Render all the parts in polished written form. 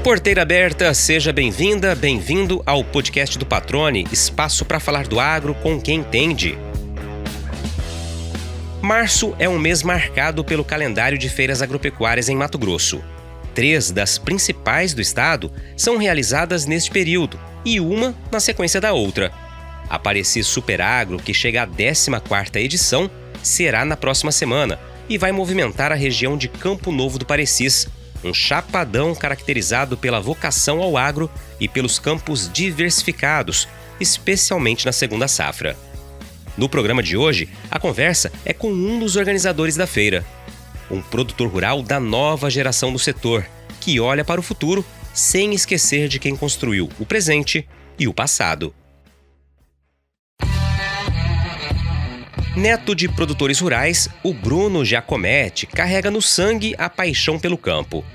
Porteira aberta, seja bem-vinda, bem-vindo ao podcast do Patrone, espaço para falar do agro com quem entende. Março é um mês marcado pelo calendário de feiras agropecuárias em Mato Grosso. 3 das principais do estado são realizadas neste período e uma na sequência da outra. A Parecis Superagro, que chega à 14ª edição, será na próxima semana e vai movimentar a região de Campo Novo do Parecis, um chapadão caracterizado pela vocação ao agro e pelos campos diversificados, especialmente na segunda safra. No programa de hoje, a conversa é com um dos organizadores da feira, um produtor rural da nova geração do setor, que olha para o futuro sem esquecer de quem construiu o presente e o passado. Neto de produtores rurais, o Bruno Giacometti carrega no sangue a paixão pelo campo.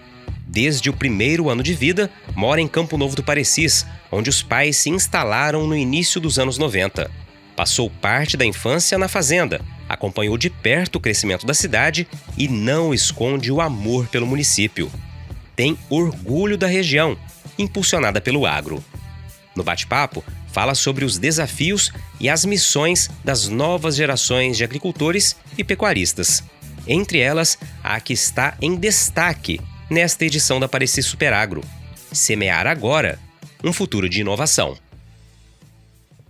Desde o primeiro ano de vida, mora em Campo Novo do Parecis, onde os pais se instalaram no início dos anos 90. Passou parte da infância na fazenda, acompanhou de perto o crescimento da cidade e não esconde o amor pelo município. Tem orgulho da região, impulsionada pelo agro. No bate-papo, fala sobre os desafios e as missões das novas gerações de agricultores e pecuaristas. Entre elas, a que está em destaque nesta edição da Parecis Superagro: semear agora um futuro de inovação.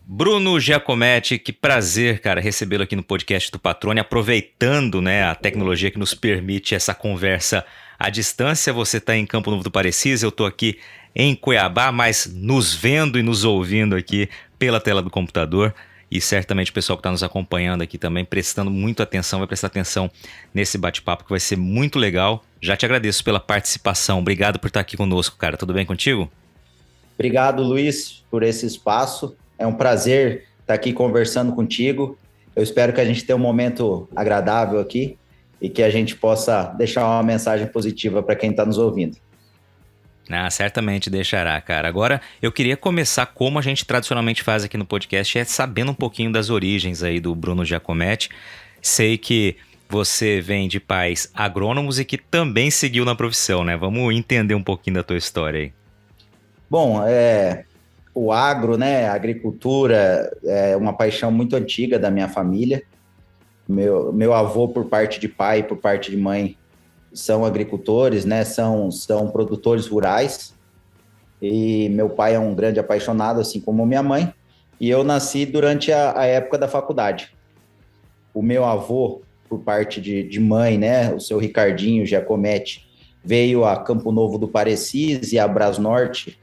Bruno Giacometti, que prazer, cara, recebê-lo aqui no podcast do Patrone, aproveitando, a tecnologia que nos permite essa conversa à distância. Você está em Campo Novo do Parecis, eu estou aqui em Cuiabá, mas nos vendo e nos ouvindo aqui pela tela do computador. E certamente o pessoal que está nos acompanhando aqui também, prestando muito atenção, vai prestar atenção nesse bate-papo que vai ser muito legal. Já te agradeço pela participação. Obrigado por estar aqui conosco, cara. Tudo bem contigo? Obrigado, Luiz, por esse espaço. É um prazer estar aqui conversando contigo. Eu espero que a gente tenha um momento agradável aqui e que a gente possa deixar uma mensagem positiva para quem está nos ouvindo. Certamente deixará, cara. Agora, eu queria começar como a gente tradicionalmente faz aqui no podcast, sabendo um pouquinho das origens aí do Bruno Giacometti. Sei que você vem de pais agrônomos e que também seguiu na profissão, né? Vamos entender um pouquinho da tua história aí. Bom, o agro, a agricultura é uma paixão muito antiga da minha família. Meu avô, por parte de pai e por parte de mãe, são agricultores, são produtores rurais, e meu pai é um grande apaixonado, assim como minha mãe, e eu nasci durante a época da faculdade. O meu avô, por parte de mãe, o seu Ricardinho Giacometti, veio a Campo Novo do Parecis e a Brasnorte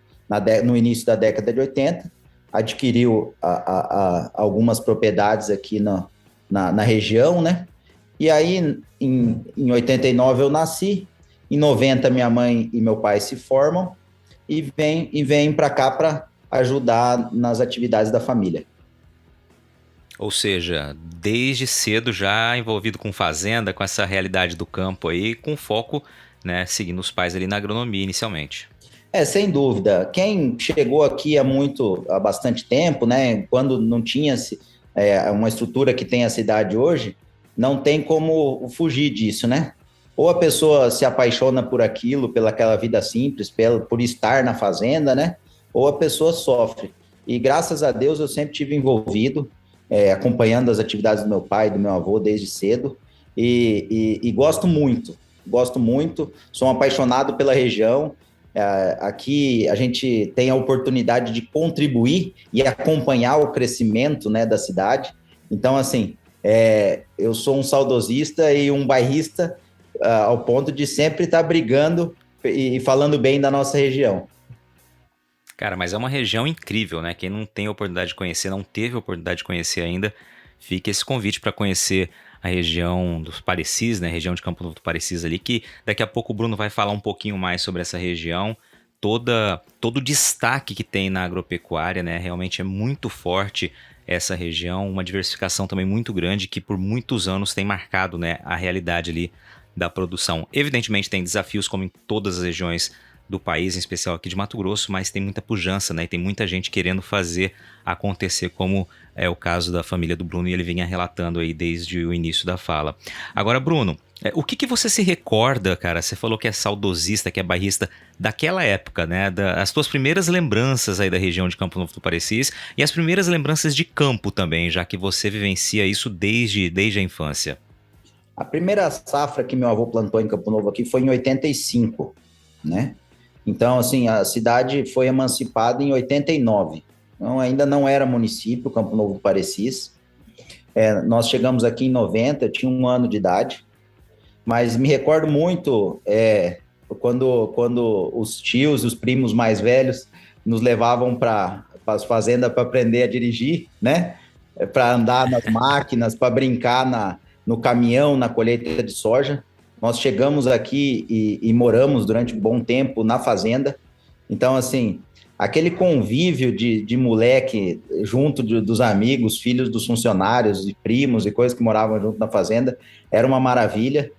no início da década de 80, adquiriu algumas propriedades aqui na região, E aí, em 89 eu nasci, em 90 minha mãe e meu pai se formam e vêm para cá para ajudar nas atividades da família. Ou seja, desde cedo já envolvido com fazenda, com essa realidade do campo aí, com foco, seguindo os pais ali na agronomia inicialmente. Sem dúvida. Quem chegou aqui há bastante tempo, quando não tinha uma estrutura que tem a cidade hoje, não tem como fugir disso, Ou a pessoa se apaixona por aquilo, pelaquela vida simples, por estar na fazenda, Ou a pessoa sofre. E graças a Deus eu sempre tive envolvido, acompanhando as atividades do meu pai, do meu avô desde cedo, e gosto muito, sou um apaixonado pela região. Aqui a gente tem a oportunidade de contribuir e acompanhar o crescimento, da cidade. Então, assim, eu sou um saudosista e um bairrista ao ponto de sempre estar brigando e falando bem da nossa região. Cara, mas é uma região incrível, Quem não tem a oportunidade de conhecer, não teve a oportunidade de conhecer ainda, fica esse convite para conhecer a região dos Parecis, região de Campo Novo do Parecis ali, que daqui a pouco o Bruno vai falar um pouquinho mais sobre essa região, todo o destaque que tem na agropecuária, realmente é muito forte essa região, uma diversificação também muito grande que por muitos anos tem marcado a realidade ali da produção. Evidentemente tem desafios como em todas as regiões do país, em especial aqui de Mato Grosso, mas tem muita pujança, né? E tem muita gente querendo fazer acontecer, como é o caso da família do Bruno, e ele vinha relatando aí desde o início da fala. Agora, Bruno, o que você se recorda, cara? Você falou que é saudosista, que é bairrista daquela época, né? As tuas primeiras lembranças aí da região de Campo Novo do Parecis e as primeiras lembranças de campo também, já que você vivencia isso desde a infância. A primeira safra que meu avô plantou em Campo Novo aqui foi em 85, né? Então, assim, a cidade foi emancipada em 89. Então, ainda não era município, Campo Novo do Parecis. Nós chegamos aqui em 90, eu tinha 1 ano de idade. Mas me recordo muito quando os tios, os primos mais velhos, nos levavam para as fazendas para aprender a dirigir, né? Para andar nas máquinas, para brincar no caminhão, na colheita de soja. Nós chegamos aqui e moramos durante um bom tempo na fazenda. Então, assim, aquele convívio de moleque junto dos amigos, filhos dos funcionários, e primos e coisas que moravam junto na fazenda, era uma maravilha.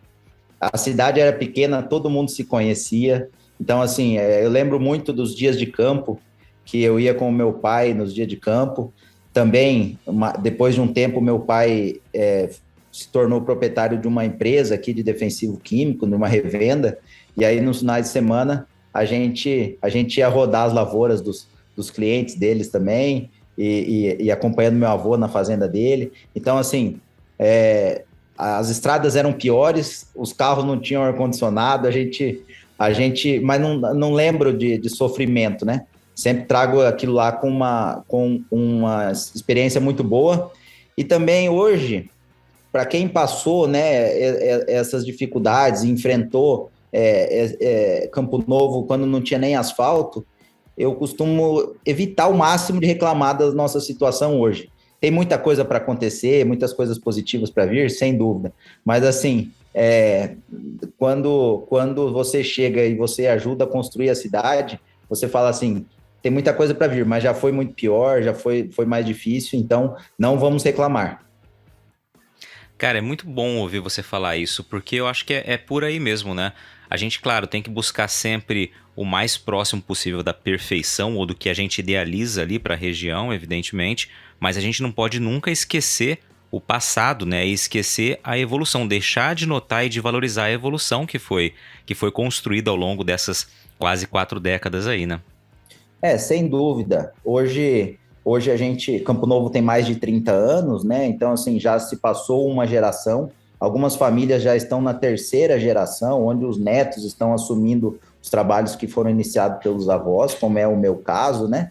A cidade era pequena, todo mundo se conhecia. Então, assim, eu lembro muito dos dias de campo, que eu ia com o meu pai nos dias de campo. Também, depois de um tempo, meu pai se tornou proprietário de uma empresa aqui de defensivo químico, numa revenda. E aí, nos finais de semana, a gente ia rodar as lavouras dos clientes deles também, e acompanhando meu avô na fazenda dele. Então, assim, as estradas eram piores, os carros não tinham ar-condicionado, mas não lembro de sofrimento, né? Sempre trago aquilo lá com uma experiência muito boa. E também hoje, para quem passou, né, essas dificuldades, enfrentou Campo Novo quando não tinha nem asfalto, eu costumo evitar ao máximo de reclamar da nossa situação hoje. Tem muita coisa para acontecer, muitas coisas positivas para vir, sem dúvida. Mas, assim, quando você chega e você ajuda a construir a cidade, você fala assim, tem muita coisa para vir, mas já foi muito pior, já foi mais difícil, então não vamos reclamar. Cara, é muito bom ouvir você falar isso, porque eu acho que é por aí mesmo, né? A gente, claro, tem que buscar sempre o mais próximo possível da perfeição ou do que a gente idealiza ali para a região, evidentemente, mas a gente não pode nunca esquecer o passado, né? E esquecer a evolução, deixar de notar e de valorizar a evolução que foi construída ao longo dessas quase 4 décadas aí, né? Sem dúvida. Hoje Campo Novo tem mais de 30 anos, né? Então, assim, já se passou uma geração. Algumas famílias já estão na 3ª geração, onde os netos estão assumindo os trabalhos que foram iniciados pelos avós, como é o meu caso, né?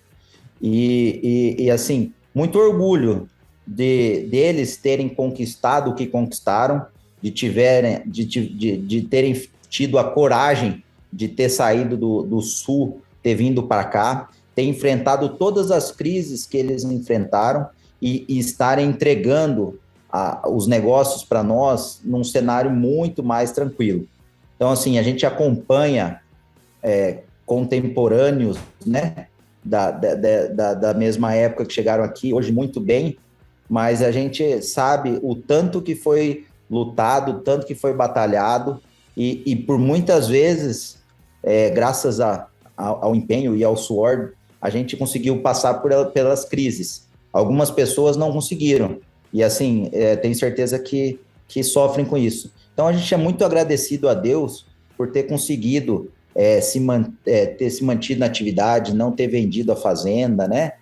E assim, muito orgulho deles terem conquistado o que conquistaram, de terem tido a coragem de ter saído do Sul, ter vindo para cá, ter enfrentado todas as crises que eles enfrentaram e estarem entregando os negócios para nós num cenário muito mais tranquilo. Então, assim, a gente acompanha contemporâneos, né, da mesma época que chegaram aqui, hoje muito bem, mas a gente sabe o tanto que foi lutado, o tanto que foi batalhado, e por muitas vezes, graças ao empenho e ao suor, a gente conseguiu passar pelas crises. Algumas pessoas não conseguiram, e assim, tenho certeza que sofrem com isso. Então, a gente é muito agradecido a Deus por ter conseguido ter se mantido na atividade, não ter vendido a fazenda, né?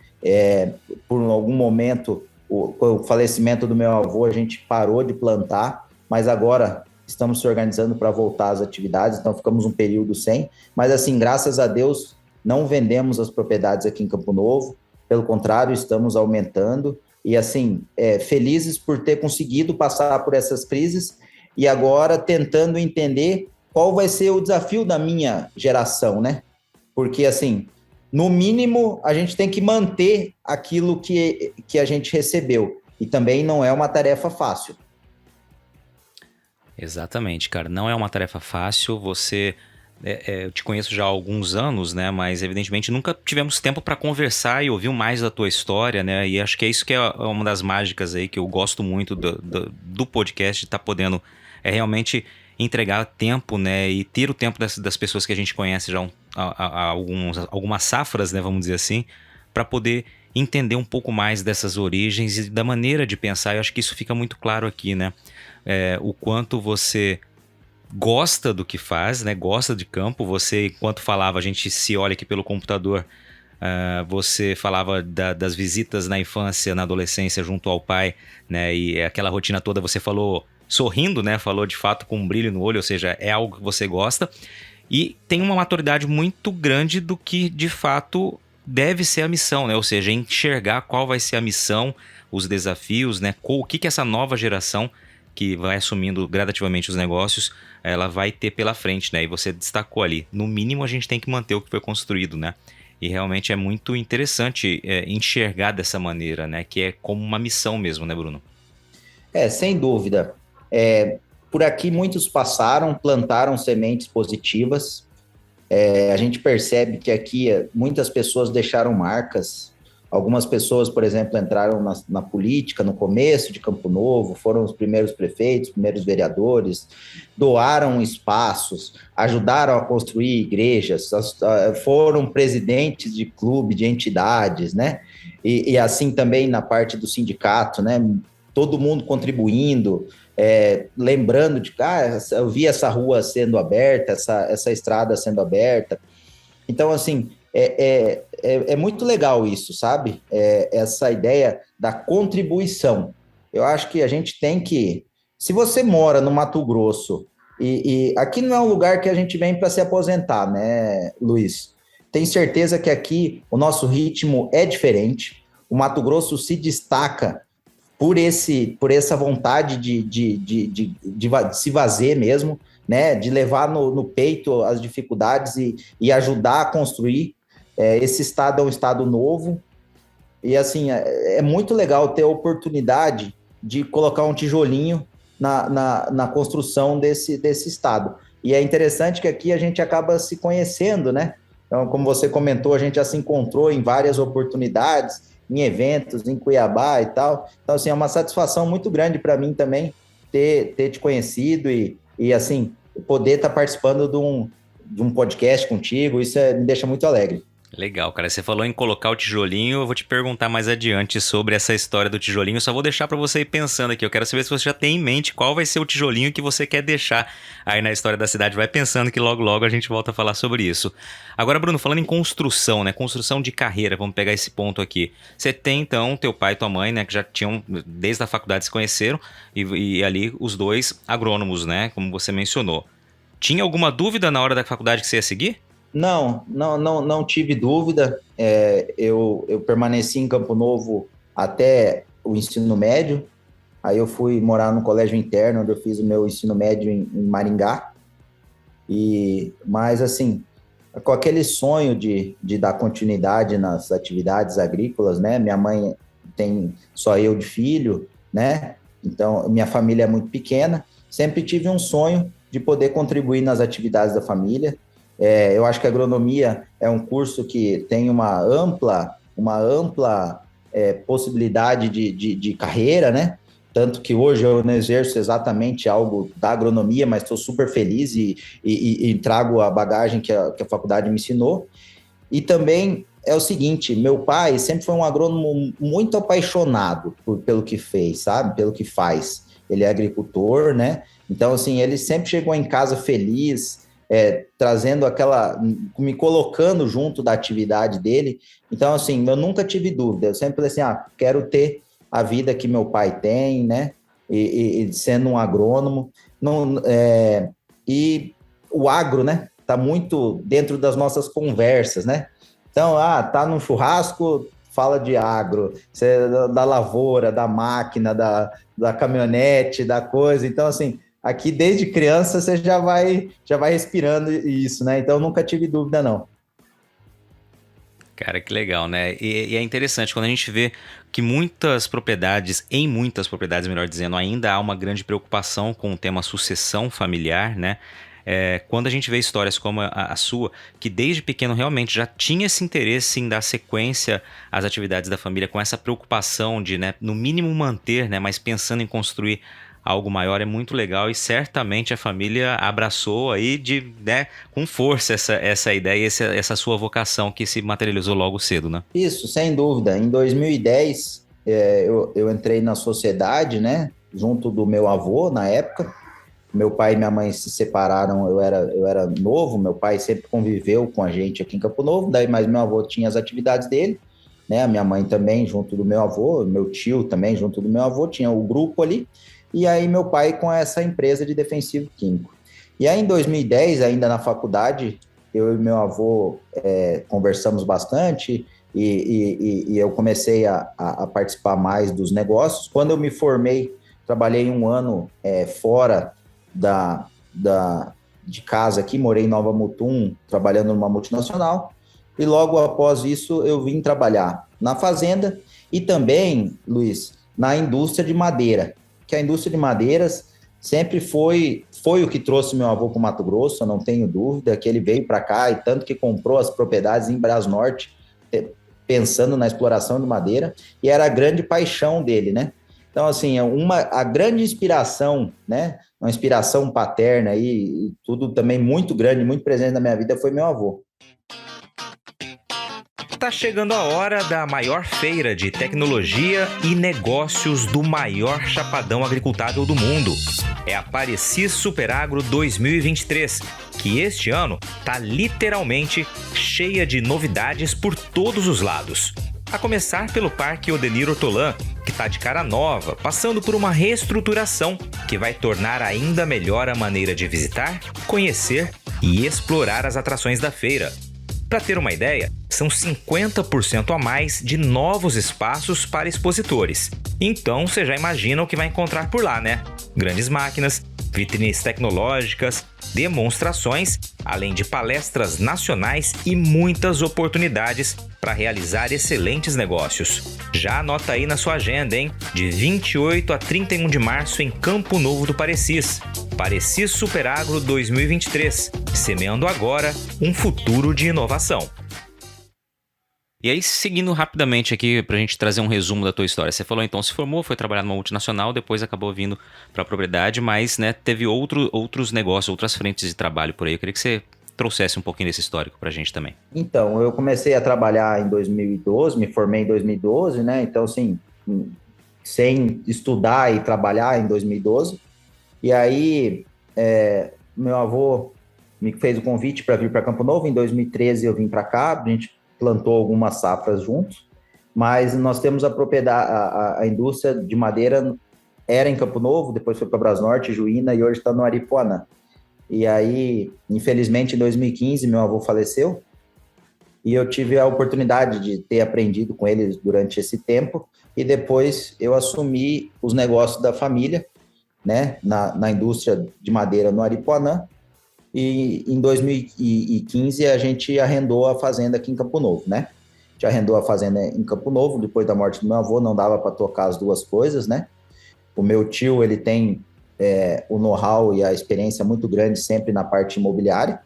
Por algum momento, com o falecimento do meu avô, a gente parou de plantar, mas agora estamos se organizando para voltar às atividades, então ficamos um período sem. Mas, assim, graças a Deus, não vendemos as propriedades aqui em Campo Novo, pelo contrário, estamos aumentando. E, assim, felizes por ter conseguido passar por essas crises e agora tentando entender qual vai ser o desafio da minha geração, né? Porque, assim, no mínimo, a gente tem que manter aquilo que a gente recebeu. E também não é uma tarefa fácil. Exatamente, cara. Não é uma tarefa fácil. Eu te conheço já há alguns anos, né? Mas evidentemente nunca tivemos tempo para conversar e ouvir mais da tua história, né? E acho que é isso que é uma das mágicas aí que eu gosto muito do podcast, de estar podendo realmente entregar tempo, né, e ter o tempo das pessoas que a gente conhece já há algumas safras, né, vamos dizer assim, para poder entender um pouco mais dessas origens e da maneira de pensar. Eu acho que isso fica muito claro aqui, né? O quanto você gosta do que faz, né? Gosta de campo. Você, enquanto falava, a gente se olha aqui pelo computador, você falava das visitas na infância, na adolescência, junto ao pai, né? E aquela rotina toda, você falou sorrindo, né? Falou de fato com um brilho no olho, ou seja, é algo que você gosta. E tem uma maturidade muito grande do que, de fato, deve ser a missão, né? Ou seja, enxergar qual vai ser a missão, os desafios, né? O que essa nova geração que vai assumindo gradativamente os negócios, ela vai ter pela frente, né? E você destacou ali, no mínimo a gente tem que manter o que foi construído, né? E realmente é muito interessante enxergar dessa maneira, né? Que é como uma missão mesmo, né, Bruno? Sem dúvida. Por aqui muitos passaram, plantaram sementes positivas. A gente percebe que aqui muitas pessoas deixaram marcas. Algumas pessoas, por exemplo, entraram na política no começo de Campo Novo, foram os primeiros prefeitos, primeiros vereadores, doaram espaços, ajudaram a construir igrejas, foram presidentes de clube, de entidades, né? E assim também na parte do sindicato, né? Todo mundo contribuindo, lembrando de eu vi essa rua sendo aberta, essa estrada sendo aberta. Então, assim, é muito legal isso, sabe? Essa ideia da contribuição. Eu acho que a gente tem que... Se você mora no Mato Grosso, e aqui não é um lugar que a gente vem para se aposentar, né, Luiz? Tenho certeza que aqui o nosso ritmo é diferente. O Mato Grosso se destaca por essa vontade de se fazer mesmo, né, de levar no peito as dificuldades e ajudar a construir. Esse estado é um estado novo, e assim, é muito legal ter a oportunidade de colocar um tijolinho na construção desse estado. E é interessante que aqui a gente acaba se conhecendo, né? Então, como você comentou, a gente já se encontrou em várias oportunidades, em eventos, em Cuiabá e tal. Então, assim, é uma satisfação muito grande para mim também ter te conhecido e assim, poder estar participando de um podcast contigo, isso me deixa muito alegre. Legal, cara. Você falou em colocar o tijolinho, eu vou te perguntar mais adiante sobre essa história do tijolinho. Eu só vou deixar para você ir pensando aqui. Eu quero saber se você já tem em mente qual vai ser o tijolinho que você quer deixar aí na história da cidade. Vai pensando que logo logo a gente volta a falar sobre isso. Agora, Bruno, falando em construção, né? Construção de carreira, vamos pegar esse ponto aqui. Você tem, então, teu pai e tua mãe, né? Que já tinham, desde a faculdade se conheceram, e ali os dois agrônomos, né? Como você mencionou. Tinha alguma dúvida na hora da faculdade que você ia seguir? Não tive dúvida. Eu permaneci em Campo Novo até o ensino médio. Aí eu fui morar no colégio interno, onde eu fiz o meu ensino médio em Maringá. Mas, assim, com aquele sonho de dar continuidade nas atividades agrícolas, né? Minha mãe tem só eu de filho, né? Então, minha família é muito pequena. Sempre tive um sonho de poder contribuir nas atividades da família. Eu acho que a agronomia é um curso que tem uma ampla possibilidade de carreira, né? Tanto que hoje eu não exerço exatamente algo da agronomia, mas estou super feliz e trago a bagagem que a faculdade me ensinou. E também é o seguinte, meu pai sempre foi um agrônomo muito apaixonado pelo que fez, sabe? Pelo que faz. Ele é agricultor, né? Então, assim, ele sempre chegou em casa feliz, trazendo me colocando junto da atividade dele. Então, assim, eu nunca tive dúvida. Eu sempre falei assim, quero ter a vida que meu pai tem, né? E sendo um agrônomo. E o agro, né? Tá muito dentro das nossas conversas, né? Então, tá num churrasco, fala de agro, da lavoura, da máquina, da caminhonete, da coisa. Então, assim, aqui desde criança você já vai respirando isso, né? Então, nunca tive dúvida, não. Cara, que legal, né? E é interessante quando a gente vê que em muitas propriedades, melhor dizendo, ainda há uma grande preocupação com o tema sucessão familiar, né? Quando a gente vê histórias como a sua, que desde pequeno realmente já tinha esse interesse em dar sequência às atividades da família, com essa preocupação de, né, no mínimo manter, né, mas pensando em construir algo maior é muito legal e certamente a família abraçou aí com força essa ideia, essa sua vocação que se materializou logo cedo, né? Isso, sem dúvida. Em 2010, eu entrei na sociedade, né? Junto do meu avô, na época. Meu pai e minha mãe se separaram, eu era novo, meu pai sempre conviveu com a gente aqui em Campo Novo, daí mas meu avô tinha as atividades dele, né? A minha mãe também, junto do meu avô, meu tio também, junto do meu avô, tinha o grupo ali, e aí meu pai com essa empresa de defensivo químico. E aí em 2010, ainda na faculdade, eu e meu avô conversamos bastante, e eu comecei a participar mais dos negócios. Quando eu me formei, trabalhei um ano fora de casa aqui, morei em Nova Mutum, trabalhando numa multinacional, e logo após isso eu vim trabalhar na fazenda e também, Luiz, na indústria de madeira, que a indústria de madeiras sempre foi o que trouxe meu avô para o Mato Grosso, eu não tenho dúvida, que ele veio para cá e tanto que comprou as propriedades em Brasnorte, pensando na exploração de madeira, e era a grande paixão dele, né? Então, assim, a grande inspiração, né? Uma inspiração paterna aí, e tudo também muito grande, muito presente na minha vida foi meu avô. Tá chegando a hora da maior feira de tecnologia e negócios do maior chapadão agricultável do mundo. É a Parecis Superagro 2023, que este ano tá literalmente cheia de novidades por todos os lados. A começar pelo Parque Odenir Hortolã, que está de cara nova, passando por uma reestruturação que vai tornar ainda melhor a maneira de visitar, conhecer e explorar as atrações da feira. Para ter uma ideia, são 50% a mais de novos espaços para expositores. Então você já imagina o que vai encontrar por lá, né? Grandes máquinas, vitrines tecnológicas, demonstrações, além de palestras nacionais e muitas oportunidades para realizar excelentes negócios. Já anota aí na sua agenda, hein? De 28 a 31 de março em Campo Novo do Parecis. Parecis Superagro 2023, semeando agora um futuro de inovação. E aí, seguindo rapidamente aqui pra gente trazer um resumo da tua história. Você falou então, se formou, foi trabalhar numa multinacional, depois acabou vindo pra propriedade, mas né, teve outros negócios, outras frentes de trabalho por aí. Eu queria que você trouxesse um pouquinho desse histórico pra gente também. Então, eu comecei a trabalhar em 2012, me formei em 2012, né? Então, assim, sem estudar e trabalhar em 2012. E aí, meu avô me fez o convite para vir para Campo Novo. Em 2013 eu vim para cá, a gente plantou algumas safras juntos, mas nós temos a propriedade, a indústria de madeira era em Campo Novo, depois foi para Brasnorte, Juína e hoje está no Aripuanã. E aí, infelizmente, em 2015 meu avô faleceu e eu tive a oportunidade de ter aprendido com ele durante esse tempo e depois eu assumi os negócios da família, né, na indústria de madeira no Aripuanã. E em 2015 a gente arrendou a fazenda aqui em Campo Novo, né? A gente arrendou a fazenda em Campo Novo, depois da morte do meu avô, não dava para tocar as duas coisas, né? O meu tio, ele tem o know-how e a experiência muito grande sempre na parte imobiliária.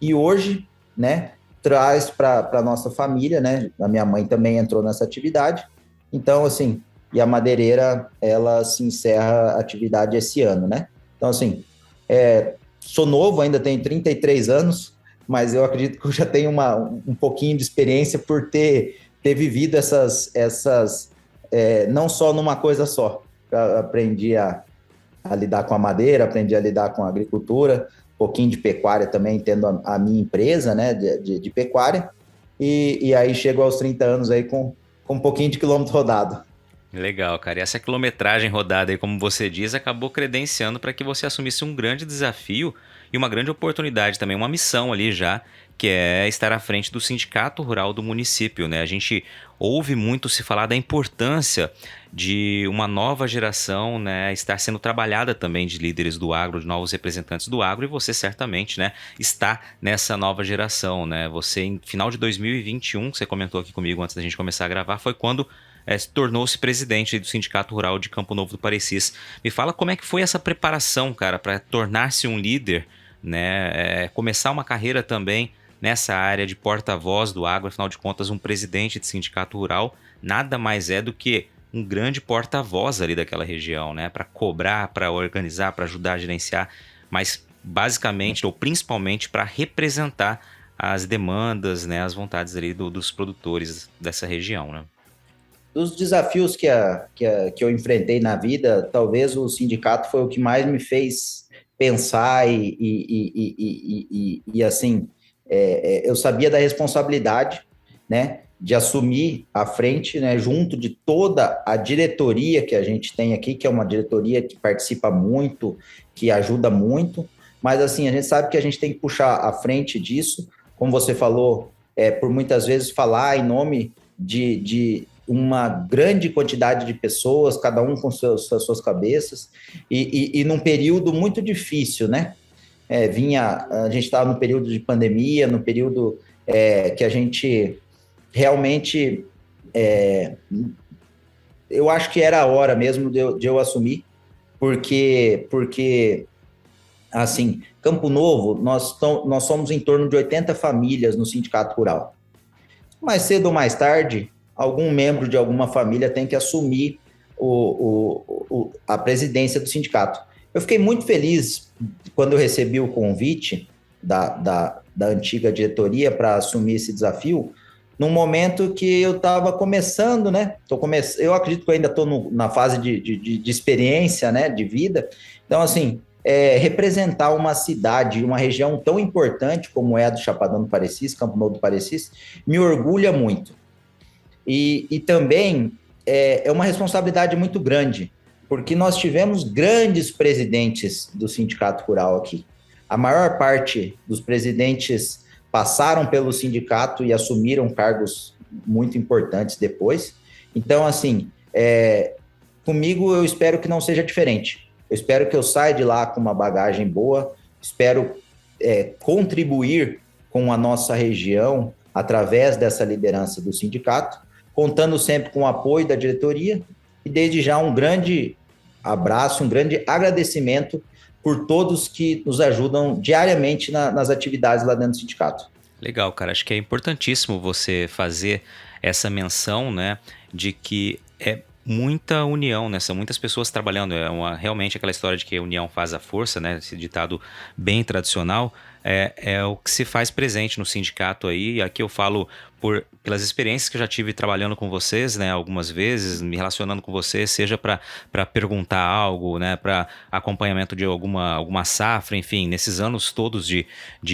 E hoje, né, traz para a nossa família, né? A minha mãe também entrou nessa atividade. Então, assim, e a madeireira, ela se encerra a atividade esse ano, né? Então, assim, sou novo, ainda tenho 33 anos, mas eu acredito que eu já tenho um pouquinho de experiência por ter vivido essas não só numa coisa só. Eu aprendi a lidar com a madeira, aprendi a lidar com a agricultura, um pouquinho de pecuária também, tendo a minha empresa, né, de pecuária, e aí chego aos 30 anos aí com um pouquinho de quilômetro rodado. Legal, cara. E essa quilometragem rodada aí, como você diz, acabou credenciando para que você assumisse um grande desafio e uma grande oportunidade também, uma missão ali já, que é estar à frente do Sindicato Rural do município, né? A gente ouve muito se falar da importância de uma nova geração, né, estar sendo trabalhada também de líderes do agro, de novos representantes do agro, e você certamente, né, está nessa nova geração, né? Você, em final de 2021, que você comentou aqui comigo antes da gente começar a gravar, foi quando tornou-se presidente do Sindicato Rural de Campo Novo do Parecis. Me fala como é que foi essa preparação, cara, para tornar-se um líder, né? Começar uma carreira também nessa área de porta-voz do agro. Afinal de contas, um presidente de sindicato rural nada mais é do que um grande porta-voz ali daquela região, né? Para cobrar, para organizar, para ajudar a gerenciar, mas basicamente ou principalmente para representar as demandas, né? As vontades ali dos produtores dessa região, né? Dos desafios que eu enfrentei na vida, talvez o sindicato foi o que mais me fez pensar assim, eu sabia da responsabilidade, né, de assumir a frente, né, junto de toda a diretoria que a gente tem aqui, que é uma diretoria que participa muito, que ajuda muito, mas assim, a gente sabe que a gente tem que puxar à frente disso, como você falou, por muitas vezes falar em nome de uma grande quantidade de pessoas, cada um com suas cabeças, e num período muito difícil, né? A gente estava no período de pandemia, no período que a gente realmente, eu acho que era a hora mesmo de eu assumir, porque assim, Campo Novo, nós somos em torno de 80 famílias no Sindicato Rural. Mais cedo ou mais tarde, algum membro de alguma família tem que assumir a presidência do sindicato. Eu fiquei muito feliz quando eu recebi o convite da antiga diretoria para assumir esse desafio, num momento que eu estava começando, né? Eu acredito que eu ainda estou na fase de experiência, né? De vida. Então, assim, representar uma cidade, uma região tão importante como é a do Chapadão do Parecis, Campo Novo do Parecis, me orgulha muito. E também é uma responsabilidade muito grande, porque nós tivemos grandes presidentes do Sindicato Rural aqui. A maior parte dos presidentes passaram pelo sindicato e assumiram cargos muito importantes depois. Então, assim, comigo eu espero que não seja diferente. Eu espero que eu saia de lá com uma bagagem boa, espero contribuir com a nossa região através dessa liderança do sindicato, contando sempre com o apoio da diretoria e desde já um grande abraço, um grande agradecimento por todos que nos ajudam diariamente nas atividades lá dentro do sindicato. Legal, cara. Acho que é importantíssimo você fazer essa menção, né, de que é muita união, né? São muitas pessoas trabalhando. Realmente aquela história de que a união faz a força, né? Esse ditado bem tradicional é o que se faz presente no sindicato aí. Aqui eu falo pelas experiências que eu já tive trabalhando com vocês, né? Algumas vezes, me relacionando com vocês, seja para perguntar algo, né? Para acompanhamento de alguma safra, enfim, nesses anos todos de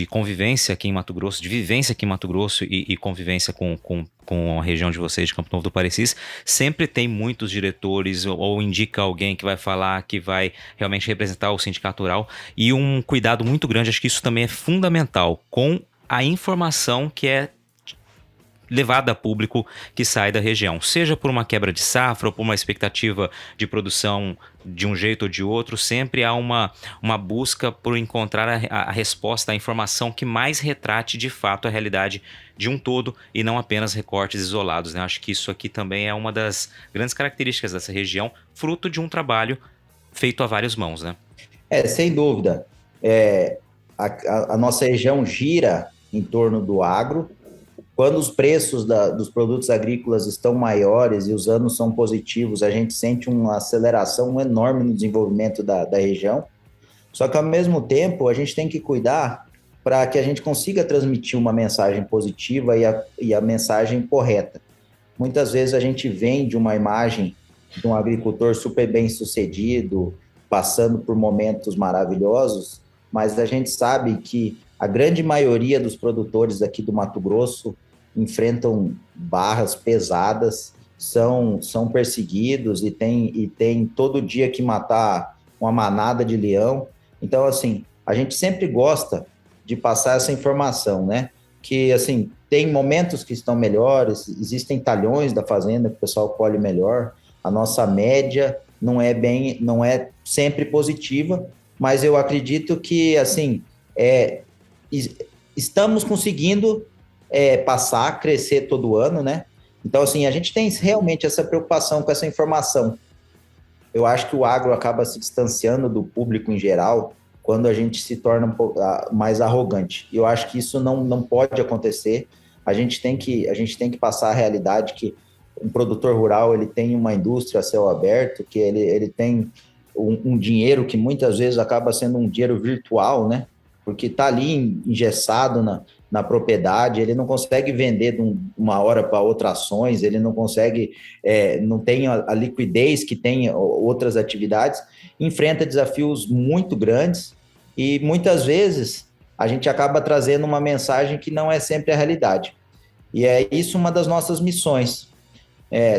convivência aqui em Mato Grosso, de vivência aqui em Mato Grosso e convivência com a região de vocês, de Campo Novo do Parecis, sempre tem muitos diretores ou indica alguém que vai falar, que vai realmente representar o sindicato rural, e um cuidado muito grande, acho que isso também é fundamental, com a informação que é levada a público que sai da região, seja por uma quebra de safra ou por uma expectativa de produção de um jeito ou de outro, sempre há uma busca por encontrar a resposta, a informação que mais retrate de fato a realidade de um todo e não apenas recortes isolados, né? Acho que isso aqui também é uma das grandes características dessa região, fruto de um trabalho feito a várias mãos, né? Sem dúvida. A nossa região gira em torno do agro. Quando os preços dos produtos agrícolas estão maiores e os anos são positivos, a gente sente uma aceleração enorme no desenvolvimento da região. Só que, ao mesmo tempo, a gente tem que cuidar para que a gente consiga transmitir uma mensagem positiva e a mensagem correta. Muitas vezes a gente vende uma imagem de um agricultor super bem sucedido, passando por momentos maravilhosos, mas a gente sabe que a grande maioria dos produtores aqui do Mato Grosso enfrentam barras pesadas, são perseguidos e tem todo dia que matar uma manada de leão. Então, assim, a gente sempre gosta de passar essa informação, né? Que, assim, tem momentos que estão melhores, existem talhões da fazenda que o pessoal colhe melhor, a nossa média não é sempre positiva, mas eu acredito que, assim, estamos conseguindo crescer todo ano, né? Então, assim, a gente tem realmente essa preocupação com essa informação. Eu acho que o agro acaba se distanciando do público em geral quando a gente se torna um pouco mais arrogante. E eu acho que isso não pode acontecer. A gente tem que passar a realidade que um produtor rural ele tem uma indústria a céu aberto, que ele tem um dinheiro que muitas vezes acaba sendo um dinheiro virtual, né? Porque está ali engessado na propriedade, ele não consegue vender de uma hora para outra ações, ele não consegue, não tem a liquidez que tem outras atividades, enfrenta desafios muito grandes e muitas vezes a gente acaba trazendo uma mensagem que não é sempre a realidade. E é isso uma das nossas missões,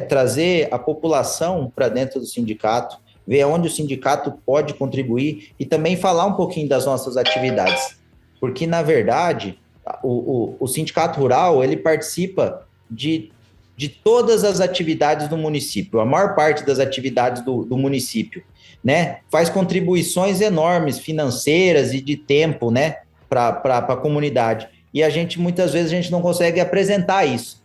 trazer a população para dentro do sindicato, ver onde o sindicato pode contribuir e também falar um pouquinho das nossas atividades. Porque, na verdade, o sindicato rural, ele participa de todas as atividades do município, a maior parte das atividades do município, né? Faz contribuições enormes, financeiras e de tempo, né, para a comunidade. E muitas vezes, a gente não consegue apresentar isso.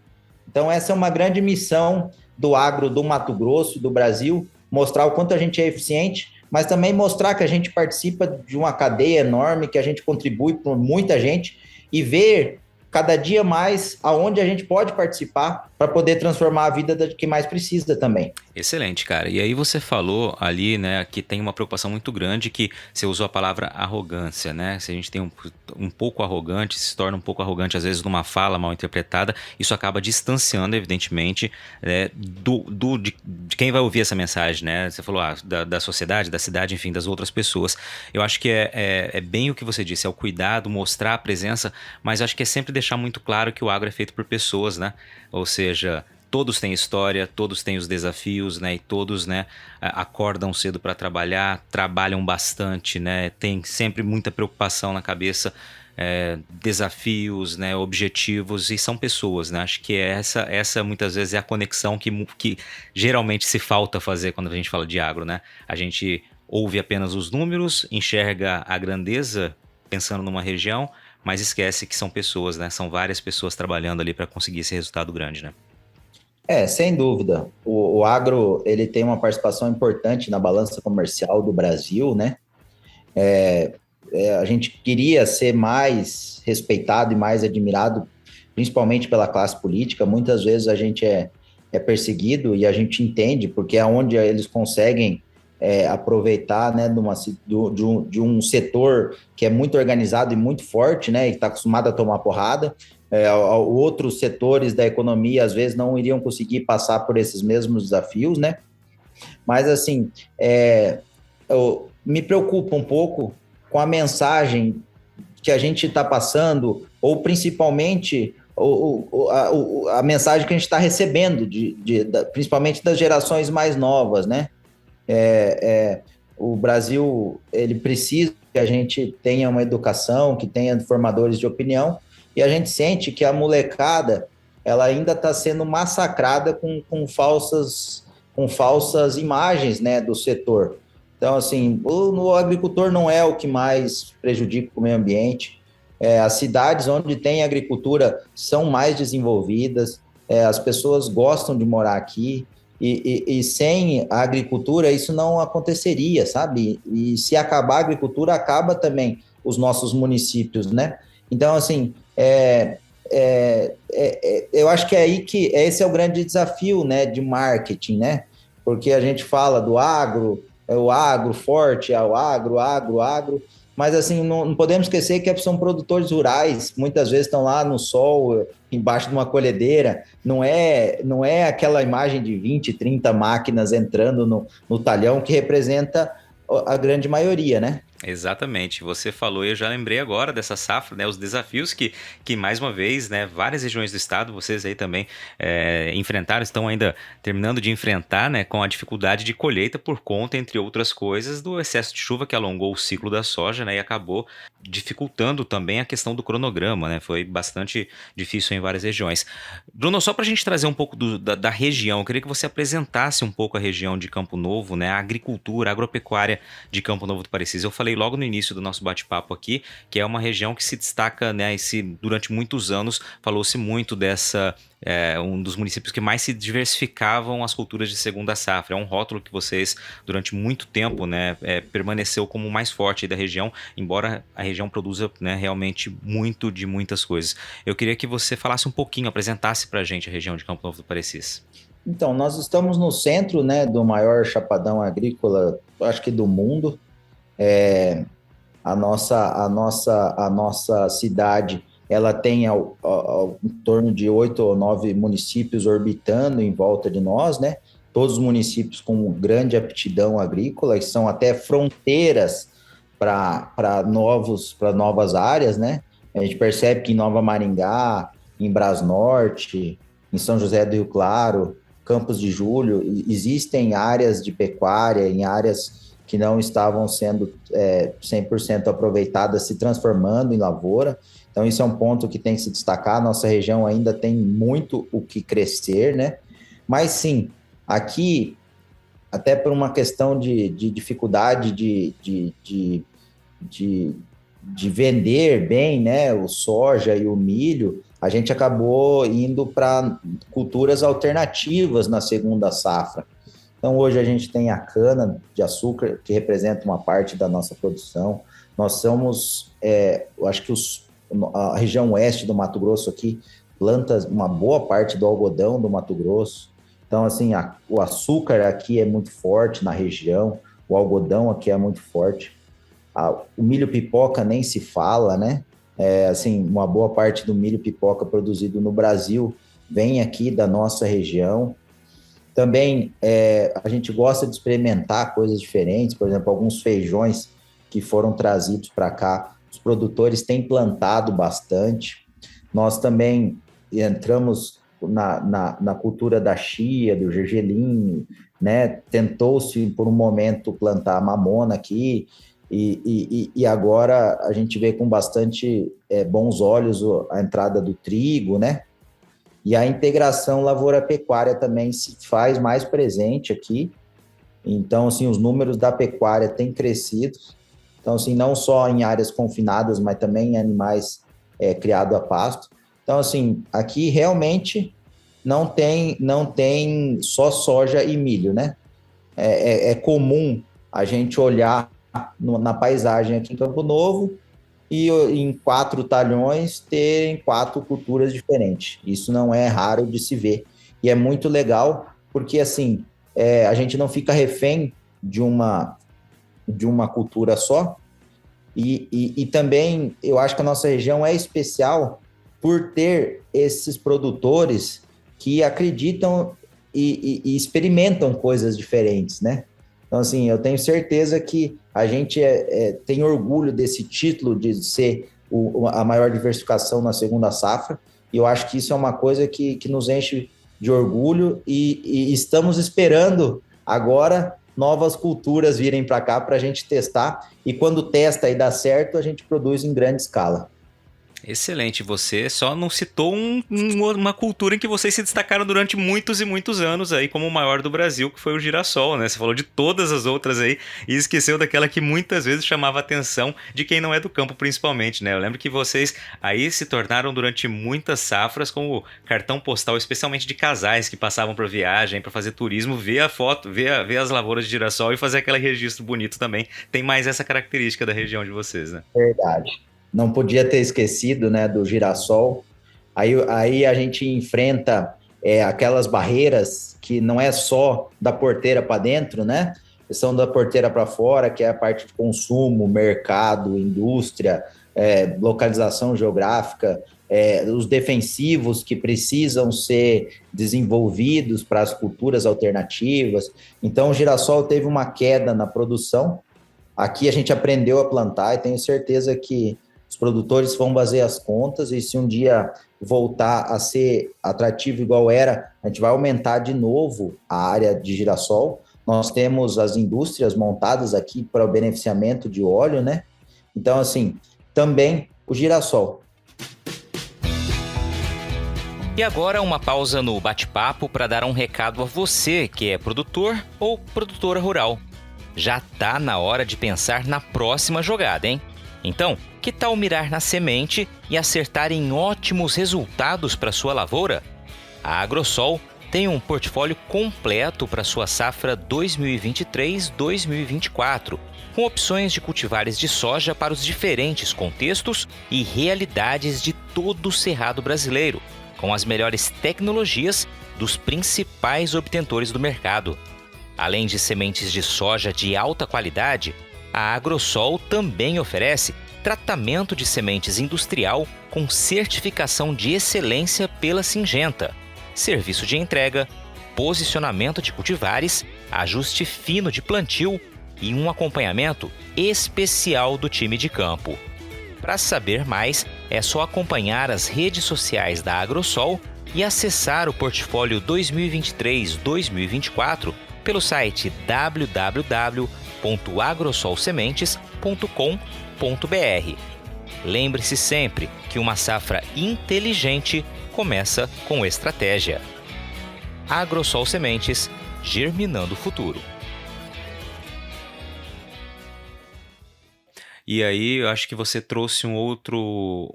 Então, essa é uma grande missão do agro do Mato Grosso, do Brasil, mostrar o quanto a gente é eficiente, mas também mostrar que a gente participa de uma cadeia enorme, que a gente contribui por muita gente e ver cada dia mais aonde a gente pode participar para poder transformar a vida de quem mais precisa também. Excelente, cara. E aí você falou ali, né, que tem uma preocupação muito grande, que você usou a palavra arrogância, né? Se a gente tem um pouco arrogante, se torna um pouco arrogante às vezes numa fala mal interpretada, isso acaba distanciando, evidentemente, de quem vai ouvir essa mensagem, né? Você falou da sociedade, da cidade, enfim, das outras pessoas. Eu acho que é bem o que você disse, é o cuidado, mostrar a presença, mas acho que é sempre deixar muito claro que o agro é feito por pessoas, né? Ou seja, todos têm história, todos têm os desafios, né? E todos, né, acordam cedo para trabalhar, trabalham bastante, né? Tem sempre muita preocupação na cabeça, desafios, né, objetivos, e são pessoas, né? Acho que essa muitas vezes é a conexão que geralmente se falta fazer quando a gente fala de agro, né? A gente ouve apenas os números, enxerga a grandeza pensando numa região, mas esquece que são pessoas, né? São várias pessoas trabalhando ali para conseguir esse resultado grande, né? Sem dúvida. O agro, ele tem uma participação importante na balança comercial do Brasil, né? A gente queria ser mais respeitado e mais admirado, principalmente pela classe política. Muitas vezes a gente é perseguido e a gente entende, porque é onde eles conseguem aproveitar, né, de um setor que é muito organizado e muito forte, né, e está acostumado a tomar porrada. Outros setores da economia, às vezes, não iriam conseguir passar por esses mesmos desafios, né? Mas, assim, eu me preocupo um pouco com a mensagem que a gente está passando, ou principalmente a mensagem que a gente está recebendo, principalmente das gerações mais novas, né? O Brasil, ele precisa que a gente tenha uma educação, que tenha formadores de opinião, e a gente sente que a molecada, ela ainda está sendo massacrada com falsas imagens, né, do setor. Então, assim, o agricultor não é o que mais prejudica o meio ambiente. As cidades onde tem agricultura são mais desenvolvidas, as pessoas gostam de morar aqui, e sem a agricultura isso não aconteceria, sabe? E se acabar a agricultura, acaba também os nossos municípios, né? Então, assim, eu acho que é aí que esse é o grande desafio, né, de marketing, né? Porque a gente fala do agro, o agro forte, o agro, mas assim, não podemos esquecer que são produtores rurais, muitas vezes estão lá no sol, embaixo de uma colhedeira, não é aquela imagem de 20, 30 máquinas entrando no talhão que representa a grande maioria, né? Exatamente, você falou e eu já lembrei agora dessa safra, né, os desafios que mais uma vez, né, várias regiões do estado, vocês aí também enfrentaram, estão ainda terminando de enfrentar, né, com a dificuldade de colheita por conta, entre outras coisas, do excesso de chuva que alongou o ciclo da soja, né, e acabou dificultando também a questão do cronograma, né, foi bastante difícil em várias regiões. Bruno, só para a gente trazer um pouco da região, eu queria que você apresentasse um pouco a região de Campo Novo, né, a agricultura, a agropecuária de Campo Novo do Parecis. Eu falei logo no início do nosso bate-papo aqui, que é uma região que se destaca, né, durante muitos anos falou-se muito um dos municípios que mais se diversificavam as culturas de segunda safra. É um rótulo que vocês, durante muito tempo, né, permaneceu como o mais forte da região, embora a região produza, né, realmente muito de muitas coisas. Eu queria que você falasse um pouquinho, apresentasse pra gente a região de Campo Novo do Parecis. Então, nós estamos no centro, né, do maior chapadão agrícola, acho que do mundo. A nossa cidade, ela tem em torno de 8 ou 9 municípios orbitando em volta de nós, né? Todos os municípios com grande aptidão agrícola, e são até fronteiras para novas áreas, né? A gente percebe que em Nova Maringá, em Brasnorte, em São José do Rio Claro, Campos de Julho, existem áreas de pecuária, em áreas que não estavam sendo 100% aproveitadas, se transformando em lavoura. Então, isso é um ponto que tem que se destacar. Nossa região ainda tem muito o que crescer, né? Mas, sim, aqui, até por uma questão de dificuldade de vender bem, né, o soja e o milho, a gente acabou indo para culturas alternativas na segunda safra. Então, hoje a gente tem a cana de açúcar, que representa uma parte da nossa produção. Nós somos, eu acho que a região oeste do Mato Grosso aqui planta uma boa parte do algodão do Mato Grosso. Então, assim, o açúcar aqui é muito forte na região, o algodão aqui é muito forte. O milho pipoca nem se fala, né? Assim, uma boa parte do milho pipoca produzido no Brasil vem aqui da nossa região. Também a gente gosta de experimentar coisas diferentes, por exemplo, alguns feijões que foram trazidos para cá, os produtores têm plantado bastante. Nós também entramos na cultura da chia, do gergelim, né? Tentou-se por um momento plantar mamona aqui, e agora a gente vê com bastante bons olhos a entrada do trigo, né? E a integração lavoura-pecuária também se faz mais presente aqui. Então, assim, os números da pecuária têm crescido. Então, assim, não só em áreas confinadas, mas também em animais criados a pasto. Então, assim, aqui realmente não tem só soja e milho, né? É comum a gente olhar na paisagem aqui em Campo Novo e em 4 talhões terem 4 culturas diferentes. Isso não é raro de se ver. E é muito legal porque, assim, a gente não fica refém de uma cultura só. E também, eu acho que a nossa região é especial por ter esses produtores que acreditam e experimentam coisas diferentes, né? Então, assim, eu tenho certeza que a gente tem orgulho desse título de ser a maior diversificação na segunda safra, e eu acho que isso é uma coisa que nos enche de orgulho, e estamos esperando agora novas culturas virem para cá para a gente testar, e quando testa e dá certo, a gente produz em grande escala. Excelente, você só não citou uma cultura em que vocês se destacaram durante muitos e muitos anos aí como o maior do Brasil, que foi o girassol, né? Você falou de todas as outras aí e esqueceu daquela que muitas vezes chamava a atenção de quem não é do campo, principalmente, né? Eu lembro que vocês aí se tornaram durante muitas safras como cartão postal, especialmente de casais que passavam para viagem, para fazer turismo, ver a foto, ver as lavouras de girassol e fazer aquele registro bonito também. Tem mais essa característica da região de vocês, né? Verdade. Não podia ter esquecido, né, do girassol. Aí a gente enfrenta aquelas barreiras que não é só da porteira para dentro, né? São da porteira para fora, que é a parte de consumo, mercado, indústria, localização geográfica, os defensivos que precisam ser desenvolvidos para as culturas alternativas. Então, o girassol teve uma queda na produção. Aqui a gente aprendeu a plantar e tenho certeza que os produtores vão fazer as contas, e se um dia voltar a ser atrativo igual era, a gente vai aumentar de novo a área de girassol. Nós temos as indústrias montadas aqui para o beneficiamento de óleo, né? Então, assim, também o girassol. E agora uma pausa no bate-papo para dar um recado a você que é produtor ou produtora rural. Já tá na hora de pensar na próxima jogada, hein? Então, que tal mirar na semente e acertar em ótimos resultados para sua lavoura? A Agrosol tem um portfólio completo para sua safra 2023-2024, com opções de cultivares de soja para os diferentes contextos e realidades de todo o cerrado brasileiro, com as melhores tecnologias dos principais obtentores do mercado. Além de sementes de soja de alta qualidade, a Agrosol também oferece tratamento de sementes industrial com certificação de excelência pela Syngenta, serviço de entrega, posicionamento de cultivares, ajuste fino de plantio e um acompanhamento especial do time de campo. Para saber mais, é só acompanhar as redes sociais da Agrosol e acessar o portfólio 2023-2024 pelo site www.agrosolsementes.com.br. Lembre-se sempre que uma safra inteligente começa com estratégia. Agrosol Sementes, germinando o futuro. E aí, eu acho que você trouxe um outro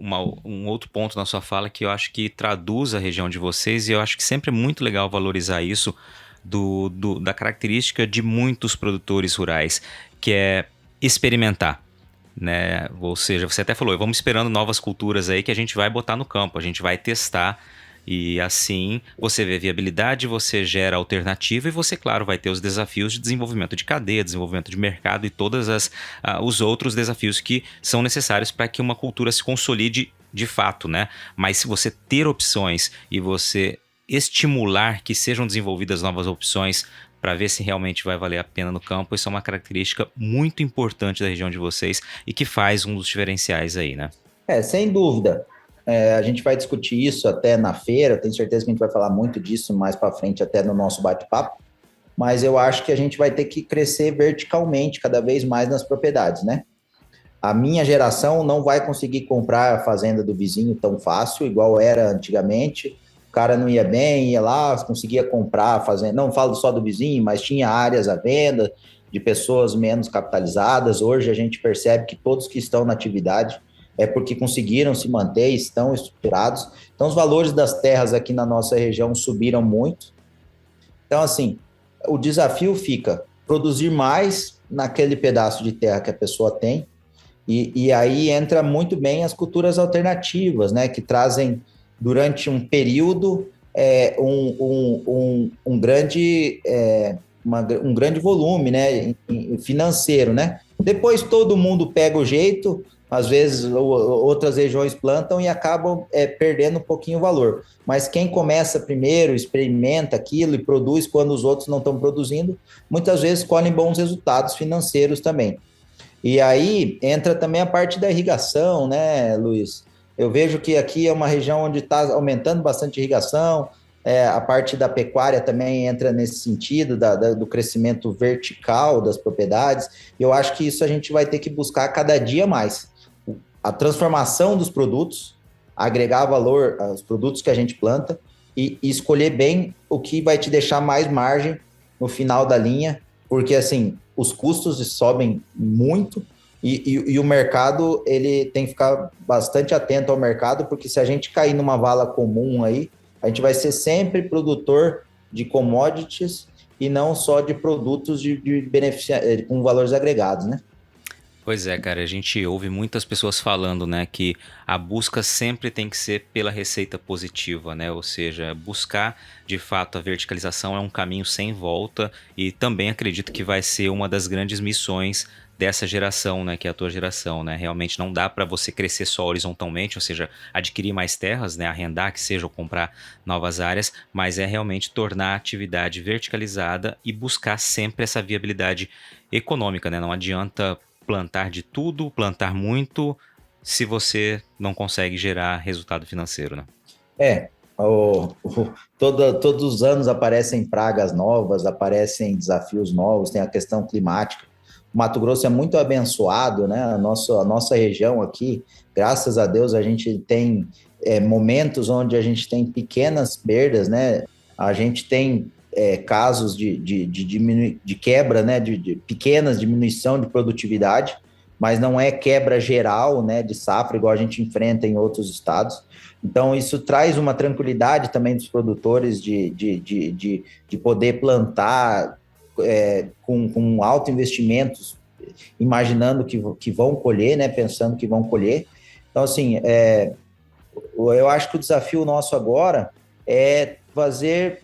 ponto na sua fala que eu acho que traduz a região de vocês, e eu acho que sempre é muito legal valorizar isso da característica de muitos produtores rurais, que é experimentar, né? Ou seja, você até falou, vamos esperando novas culturas aí que a gente vai botar no campo, a gente vai testar. E assim você vê viabilidade, você gera alternativa e você, claro, vai ter os desafios de desenvolvimento de cadeia, desenvolvimento de mercado e todos os outros desafios que são necessários para que uma cultura se consolide de fato, né? Mas se você ter opções e você estimular que sejam desenvolvidas novas opções para ver se realmente vai valer a pena no campo, isso é uma característica muito importante da região de vocês e que faz um dos diferenciais aí, né? Sem dúvida. A gente vai discutir isso até na feira, tenho certeza que a gente vai falar muito disso mais para frente até no nosso bate-papo, mas eu acho que a gente vai ter que crescer verticalmente cada vez mais nas propriedades, né? A minha geração não vai conseguir comprar a fazenda do vizinho tão fácil, igual era antigamente. O cara não ia bem, ia lá, conseguia comprar a fazenda, não falo só do vizinho, mas tinha áreas à venda de pessoas menos capitalizadas. Hoje a gente percebe que todos que estão na atividade é porque conseguiram se manter, estão estruturados. Então, os valores das terras aqui na nossa região subiram muito. Então, assim, o desafio fica produzir mais naquele pedaço de terra que a pessoa tem, e aí entra muito bem as culturas alternativas, né, que trazem, durante um período, um grande volume, né, financeiro, né? Depois todo mundo pega o jeito. Às vezes outras regiões plantam e acabam perdendo um pouquinho o valor. Mas quem começa primeiro, experimenta aquilo e produz quando os outros não estão produzindo, muitas vezes colhem bons resultados financeiros também. E aí entra também a parte da irrigação, né, Luiz? Eu vejo que aqui é uma região onde está aumentando bastante a irrigação, a parte da pecuária também entra nesse sentido, do crescimento vertical das propriedades. Eu acho que isso a gente vai ter que buscar cada dia mais. A transformação dos produtos, agregar valor aos produtos que a gente planta e escolher bem o que vai te deixar mais margem no final da linha, porque assim, os custos sobem muito e o mercado, ele tem que ficar bastante atento ao mercado, porque se a gente cair numa vala comum aí, a gente vai ser sempre produtor de commodities e não só de produtos com valores agregados, né? Pois é, cara, a gente ouve muitas pessoas falando, né, que a busca sempre tem que ser pela receita positiva, né, ou seja, buscar de fato a verticalização é um caminho sem volta e também acredito que vai ser uma das grandes missões dessa geração, né, que é a tua geração, né, realmente não dá para você crescer só horizontalmente, ou seja, adquirir mais terras, né, arrendar que seja ou comprar novas áreas, mas é realmente tornar a atividade verticalizada e buscar sempre essa viabilidade econômica, né, não adianta plantar de tudo, plantar muito, se você não consegue gerar resultado financeiro, né? Todos os anos aparecem pragas novas, aparecem desafios novos, tem a questão climática. O Mato Grosso é muito abençoado, né? A nossa região aqui, graças a Deus, a gente tem momentos onde a gente tem pequenas perdas, né? A gente tem casos de quebra, né, de pequenas diminuição de produtividade, mas não é quebra geral, né, de safra, igual a gente enfrenta em outros estados. Então, isso traz uma tranquilidade também dos produtores de poder plantar com alto investimentos, imaginando que vão colher, né, pensando que vão colher. Então, assim, eu acho que o desafio nosso agora é fazer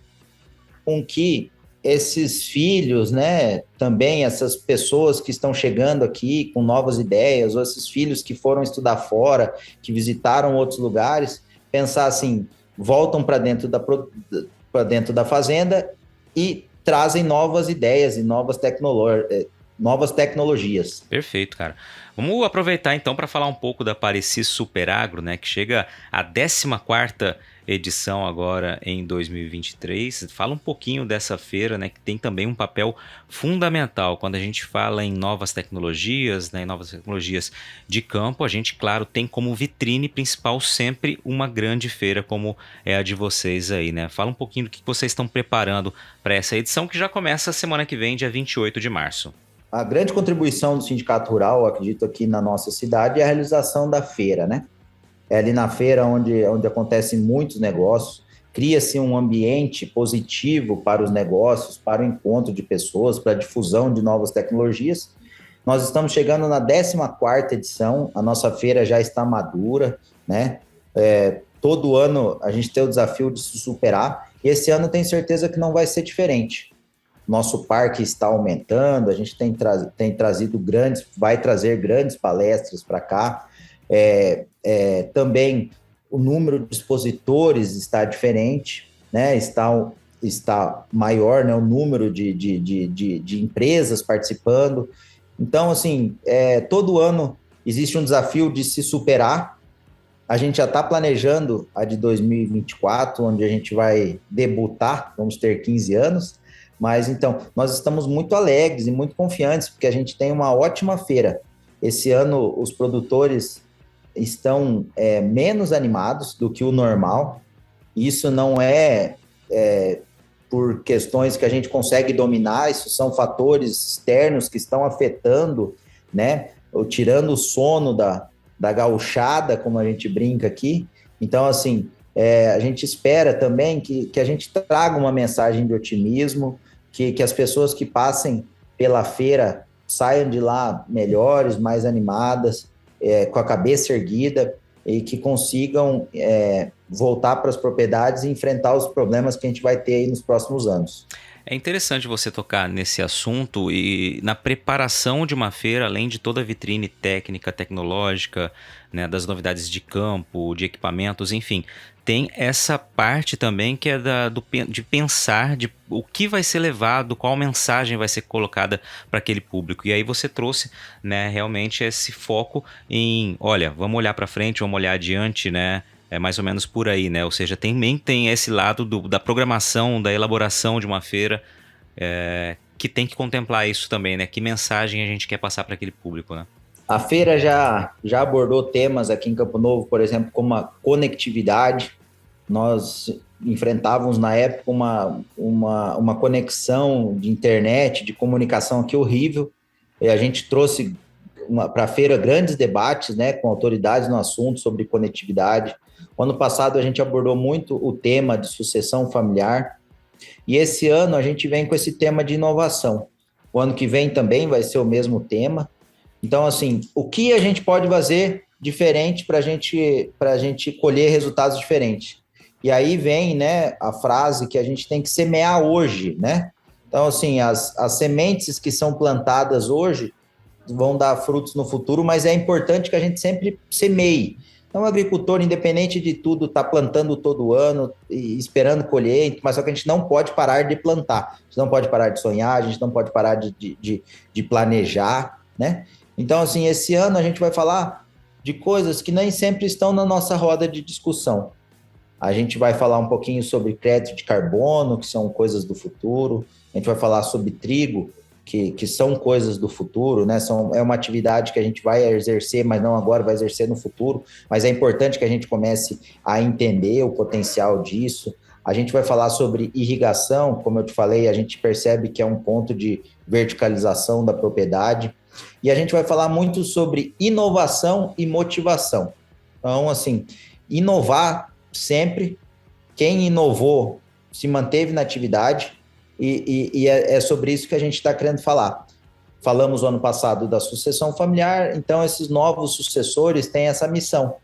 com que esses filhos, né, também essas pessoas que estão chegando aqui com novas ideias, ou esses filhos que foram estudar fora, que visitaram outros lugares, pensar assim, voltam para dentro da fazenda e trazem novas ideias e novas tecnologias. Perfeito, cara. Vamos aproveitar então para falar um pouco da Pareci Superagro, né, que chega à 14ª edição agora em 2023. Fala um pouquinho dessa feira, né, que tem também um papel fundamental quando a gente fala em novas tecnologias, né, em novas tecnologias de campo. A gente, claro, tem como vitrine principal sempre uma grande feira como é a de vocês aí, né? Fala um pouquinho do que vocês estão preparando para essa edição que já começa semana que vem, dia 28 de março. A grande contribuição do Sindicato Rural, acredito, aqui na nossa cidade é a realização da feira, né? É ali na feira onde acontecem muitos negócios, cria-se um ambiente positivo para os negócios, para o encontro de pessoas, para a difusão de novas tecnologias. Nós estamos chegando na 14ª edição, a nossa feira já está madura, né? Todo ano a gente tem o desafio de se superar, e esse ano tenho certeza que não vai ser diferente. Nosso parque está aumentando, a gente vai trazer grandes palestras para cá. Também o número de expositores está diferente, né? Está maior, né? O número de empresas participando. Então, assim, todo ano existe um desafio de se superar. A gente já está planejando a de 2024, onde a gente vai debutar, vamos ter 15 anos. Mas, então, nós estamos muito alegres e muito confiantes, porque a gente tem uma ótima feira. Esse ano, os produtores estão menos animados do que o normal. Isso não é por questões que a gente consegue dominar, isso são fatores externos que estão afetando, né? Ou tirando o sono da gauchada, como a gente brinca aqui. Então, assim, a gente espera também que a gente traga uma mensagem de otimismo, que as pessoas que passem pela feira saiam de lá melhores, mais animadas, com a cabeça erguida, e que consigam voltar para as propriedades e enfrentar os problemas que a gente vai ter aí nos próximos anos. É interessante você tocar nesse assunto e na preparação de uma feira, além de toda a vitrine técnica, tecnológica, né, das novidades de campo, de equipamentos, enfim, tem essa parte também que é de pensar de o que vai ser levado, qual mensagem vai ser colocada para aquele público. E aí você trouxe, né, realmente esse foco em, olha, vamos olhar para frente, vamos olhar adiante, né? É mais ou menos por aí, né? Ou seja, também tem esse lado da programação, da elaboração de uma feira, que tem que contemplar isso também, né? Que mensagem a gente quer passar para aquele público, né? A feira já abordou temas aqui em Campo Novo, por exemplo, como a conectividade. Nós enfrentávamos na época uma conexão de internet, de comunicação aqui horrível, e a gente trouxe para a feira grandes debates, né, com autoridades no assunto sobre conectividade. O ano passado a gente abordou muito o tema de sucessão familiar, e esse ano a gente vem com esse tema de inovação. O ano que vem também vai ser o mesmo tema. Então, assim, o que a gente pode fazer diferente para a gente colher resultados diferentes? E aí vem, né, a frase que a gente tem que semear hoje, né? Então, assim, as sementes que são plantadas hoje vão dar frutos no futuro, mas é importante que a gente sempre semeie. Então, o agricultor, independente de tudo, está plantando todo ano e esperando colher, mas só que a gente não pode parar de plantar, a gente não pode parar de sonhar, a gente não pode parar de planejar, né? Então, assim, esse ano a gente vai falar de coisas que nem sempre estão na nossa roda de discussão. A gente vai falar um pouquinho sobre crédito de carbono, que são coisas do futuro. A gente vai falar sobre trigo, que são coisas do futuro, né? É uma atividade que a gente vai exercer, mas não agora, vai exercer no futuro. Mas é importante que a gente comece a entender o potencial disso. A gente vai falar sobre irrigação, como eu te falei, a gente percebe que é um ponto de verticalização da propriedade. E a gente vai falar muito sobre inovação e motivação. Então, assim, inovar sempre. Quem inovou se manteve na atividade e é sobre isso que a gente está querendo falar. Falamos no ano passado da sucessão familiar, então esses novos sucessores têm essa missão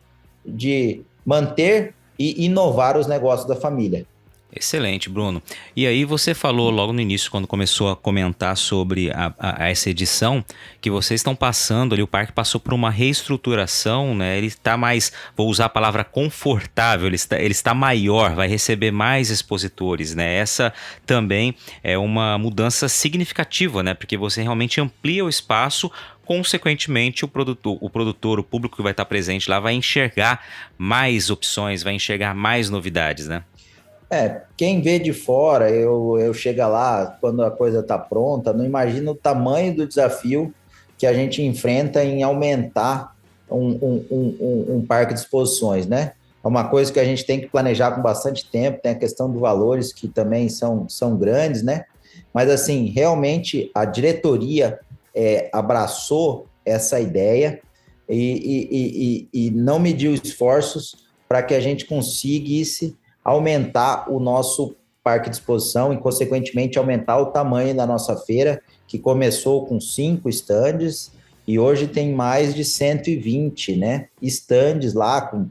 de manter e inovar os negócios da família. Excelente, Bruno. E aí você falou logo no início, quando começou a comentar sobre essa edição, que vocês estão passando ali, o parque passou por uma reestruturação, né? Ele está mais, vou usar a palavra confortável, ele está maior, vai receber mais expositores, né? Essa também é uma mudança significativa, né? Porque você realmente amplia o espaço. Consequentemente, o produtor, o público que vai estar presente lá vai enxergar mais opções, vai enxergar mais novidades, né? Quem vê de fora, eu chego lá quando a coisa está pronta, não imagino o tamanho do desafio que a gente enfrenta em aumentar um parque de exposições, né? É uma coisa que a gente tem que planejar com bastante tempo, tem a questão dos valores que também são grandes, né? Mas, assim, realmente a diretoria abraçou essa ideia e não mediu esforços para que a gente conseguisse aumentar o nosso parque de exposição e, consequentemente, aumentar o tamanho da nossa feira, que começou com 5 estandes e hoje tem mais de 120, né, estandes lá com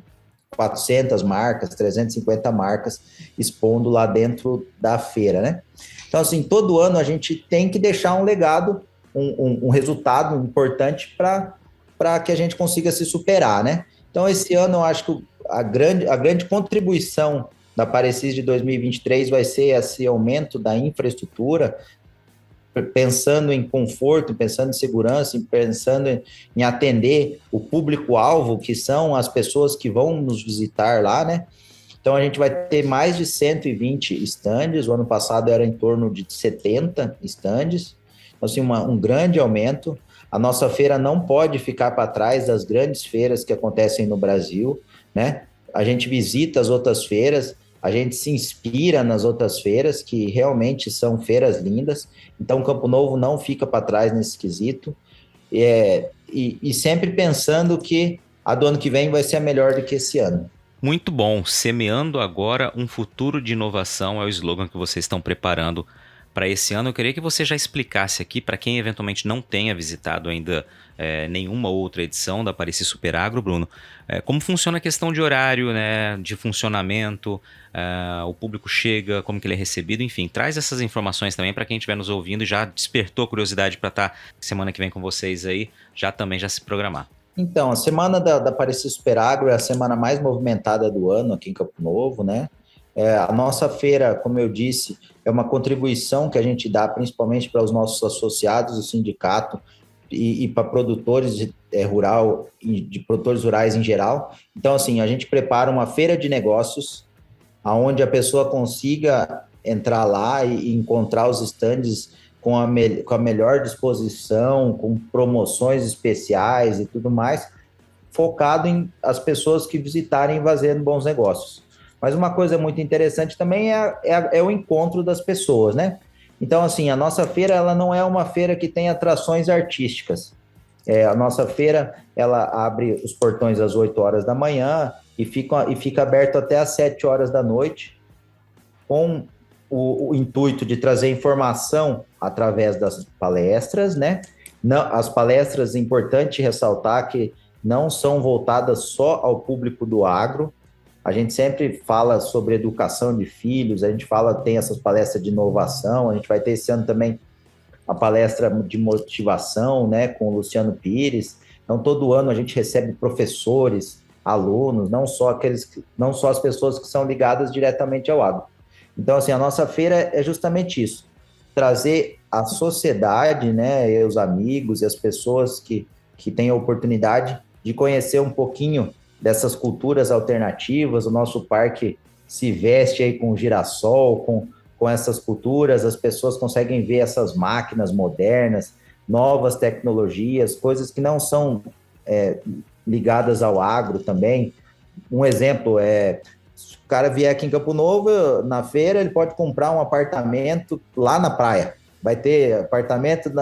400 marcas, 350 marcas expondo lá dentro da feira, né? Então, assim, todo ano a gente tem que deixar um legado, um resultado importante para que a gente consiga se superar, né? Então, esse ano eu acho que a grande contribuição da Parecis de 2023 vai ser esse aumento da infraestrutura, pensando em conforto, pensando em segurança, pensando em atender o público-alvo, que são as pessoas que vão nos visitar lá, né? Então, a gente vai ter mais de 120 estandes, o ano passado era em torno de 70 estandes, então, assim, um grande aumento. A nossa feira não pode ficar para trás das grandes feiras que acontecem no Brasil, né? A gente visita as outras feiras, a gente se inspira nas outras feiras, que realmente são feiras lindas. Então, Campo Novo não fica para trás nesse quesito. E sempre pensando que a do ano que vem vai ser a melhor do que esse ano. Muito bom. Semeando agora um futuro de inovação é o slogan que vocês estão preparando para esse ano. Eu queria que você já explicasse aqui, para quem eventualmente não tenha visitado ainda nenhuma outra edição da Parecis Superagro, Bruno, como funciona a questão de horário, né, de funcionamento, o público chega, como que ele é recebido, enfim, traz essas informações também para quem estiver nos ouvindo e já despertou curiosidade para estar semana que vem com vocês aí, já se programar. Então, a semana da Parecis Superagro é a semana mais movimentada do ano aqui em Campo Novo, né? A nossa feira, como eu disse, é uma contribuição que a gente dá principalmente para os nossos associados do sindicato e para produtores de produtores rurais em geral. Então, assim, a gente prepara uma feira de negócios onde a pessoa consiga entrar lá e encontrar os estandes com a melhor disposição, com promoções especiais e tudo mais, focado em as pessoas que visitarem fazendo bons negócios. Mas uma coisa muito interessante também é o encontro das pessoas, né? Então, assim, a nossa feira, ela não é uma feira que tem atrações artísticas. A nossa feira, ela abre os portões às 8 horas da manhã e fica aberto até às 7 horas da noite, com o intuito de trazer informação através das palestras, né? As palestras, é importante ressaltar que não são voltadas só ao público do agro. A gente sempre fala sobre educação de filhos, tem essas palestras de inovação, a gente vai ter esse ano também a palestra de motivação, né, com o Luciano Pires. Então, todo ano a gente recebe professores, alunos, não só as pessoas que são ligadas diretamente ao agro. Então, assim, a nossa feira é justamente isso, trazer a sociedade, né, e os amigos e as pessoas que têm a oportunidade de conhecer um pouquinho dessas culturas alternativas. O nosso parque se veste aí com girassol, com essas culturas, as pessoas conseguem ver essas máquinas modernas, novas tecnologias, coisas que não são ligadas ao agro também. Um exemplo se o cara vier aqui em Campo Novo, na feira, ele pode comprar um apartamento lá na praia. Vai ter apartamento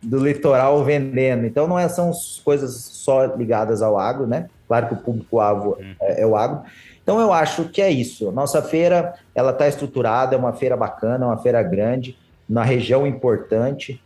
do litoral vendendo. Então, não são coisas só ligadas ao agro, né? Claro que o público-alvo é o agro. Então, eu acho que é isso. Nossa feira, ela está estruturada, é uma feira bacana, uma feira grande, na região importante.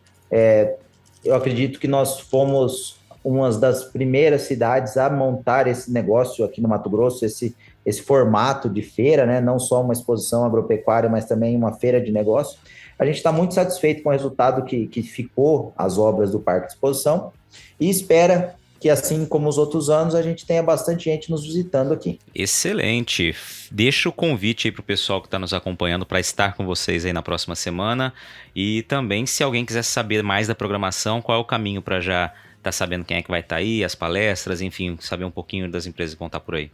Eu acredito que nós fomos uma das primeiras cidades a montar esse negócio aqui no Mato Grosso, esse esse formato de feira, né? Não só uma exposição agropecuária, mas também uma feira de negócio. A gente está muito satisfeito com o resultado que ficou as obras do Parque de Exposição e espera que, assim como os outros anos, a gente tenha bastante gente nos visitando aqui. Excelente. Deixa o convite aí para o pessoal que está nos acompanhando para estar com vocês aí na próxima semana. E também, se alguém quiser saber mais da programação, qual é o caminho para já estar sabendo quem é que vai estar aí, as palestras, enfim, saber um pouquinho das empresas que vão estar por aí.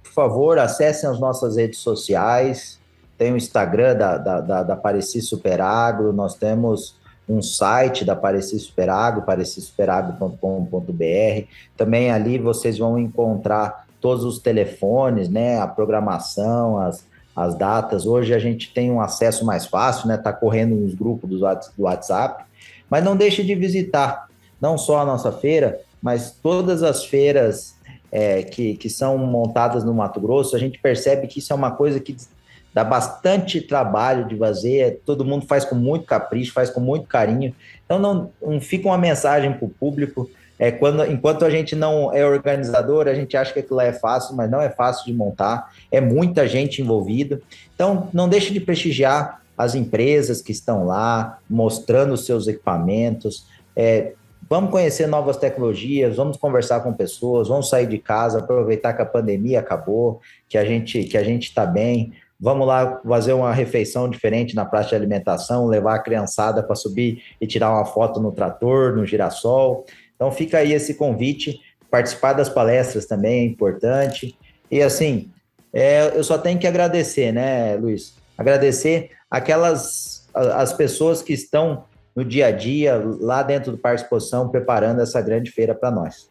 Por favor, acessem as nossas redes sociais. Tem o Instagram da Pareci Superagro, nós temos um site da Pareci Superagro, parecissuperagro.com.br. Também ali vocês vão encontrar todos os telefones, né, a programação, as datas. Hoje a gente tem um acesso mais fácil, né, tá correndo nos grupos do WhatsApp. Mas não deixe de visitar, não só a nossa feira, mas todas as feiras que são montadas no Mato Grosso. A gente percebe que isso é uma coisa que dá bastante trabalho de fazer, todo mundo faz com muito capricho, faz com muito carinho. Então não fica uma mensagem para o público, enquanto a gente não é organizador, a gente acha que aquilo é fácil, mas não é fácil de montar, é muita gente envolvida. Então não deixe de prestigiar as empresas que estão lá, mostrando os seus equipamentos, vamos conhecer novas tecnologias, vamos conversar com pessoas, vamos sair de casa, aproveitar que a pandemia acabou, que a gente está bem. Vamos lá fazer uma refeição diferente na praça de alimentação, levar a criançada para subir e tirar uma foto no trator, no girassol. Então fica aí esse convite, participar das palestras também é importante. E assim, eu só tenho que agradecer, né, Luiz? Agradecer as pessoas que estão no dia a dia, lá dentro do Parque de Exposição, preparando essa grande feira para nós.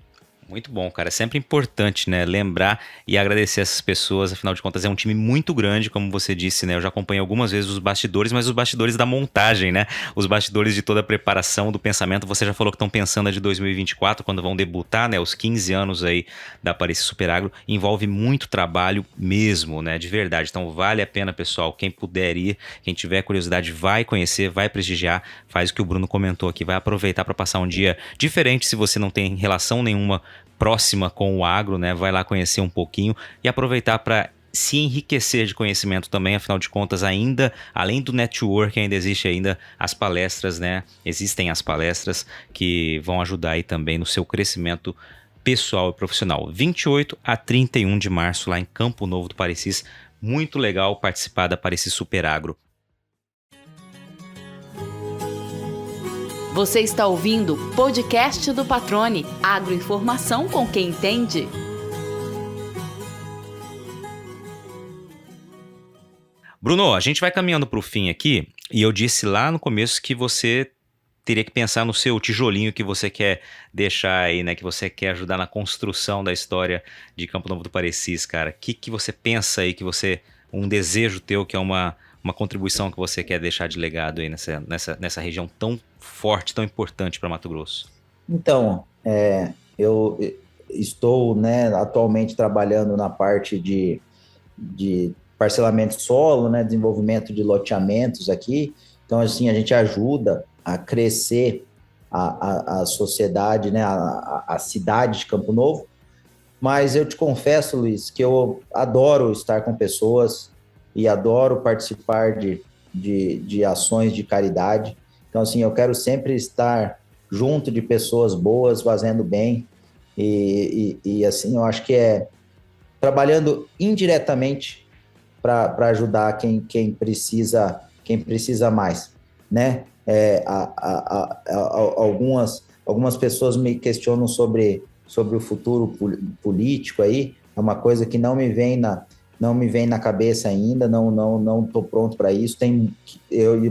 Muito bom, cara. É sempre importante, né? Lembrar e agradecer essas pessoas. Afinal de contas, é um time muito grande, como você disse, né? Eu já acompanhei algumas vezes os bastidores, mas os bastidores da montagem, né? Os bastidores de toda a preparação do pensamento. Você já falou que estão pensando de 2024, quando vão debutar, né? Os 15 anos aí da Pareci Superagro. Envolve muito trabalho mesmo, né? De verdade. Então, vale a pena, pessoal. Quem puder ir, quem tiver curiosidade, vai conhecer, vai prestigiar. Faz o que o Bruno comentou aqui. Vai aproveitar para passar um dia diferente, se você não tem relação nenhuma próxima com o agro, né? Vai lá conhecer um pouquinho e aproveitar para se enriquecer de conhecimento também. Afinal de contas, ainda, além do network, ainda existe ainda as palestras, né? Existem as palestras que vão ajudar aí também no seu crescimento pessoal e profissional. 28 a 31 de março, lá em Campo Novo do Parecis. Muito legal participar da Pareci Superagro. Você está ouvindo o podcast do Patrone, agroinformação com quem entende. Bruno, a gente vai caminhando para o fim aqui, e eu disse lá no começo que você teria que pensar no seu tijolinho que você quer deixar aí, né? Que você quer ajudar na construção da história de Campo Novo do Parecis, cara. O que você pensa aí, um desejo teu, que é uma contribuição que você quer deixar de legado aí nessa região tão forte, tão importante para Mato Grosso? Então, eu estou, né, atualmente trabalhando na parte de parcelamento de solo, né, desenvolvimento de loteamentos aqui. Então, assim, a gente ajuda a crescer a sociedade, né, a cidade de Campo Novo. Mas eu te confesso, Luiz, que eu adoro estar com pessoas e adoro participar de ações de caridade. Então, assim, eu quero sempre estar junto de pessoas boas, fazendo bem. E assim, eu acho que trabalhando indiretamente para ajudar quem precisa mais, né? Algumas pessoas me questionam sobre o futuro político aí. É uma coisa que não me vem na cabeça ainda, não estou pronto para isso.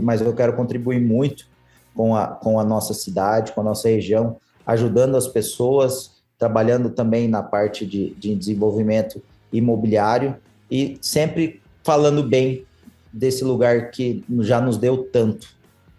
Mas eu quero contribuir muito com a nossa cidade, com a nossa região, ajudando as pessoas, trabalhando também na parte de desenvolvimento imobiliário e sempre falando bem desse lugar que já nos deu tanto.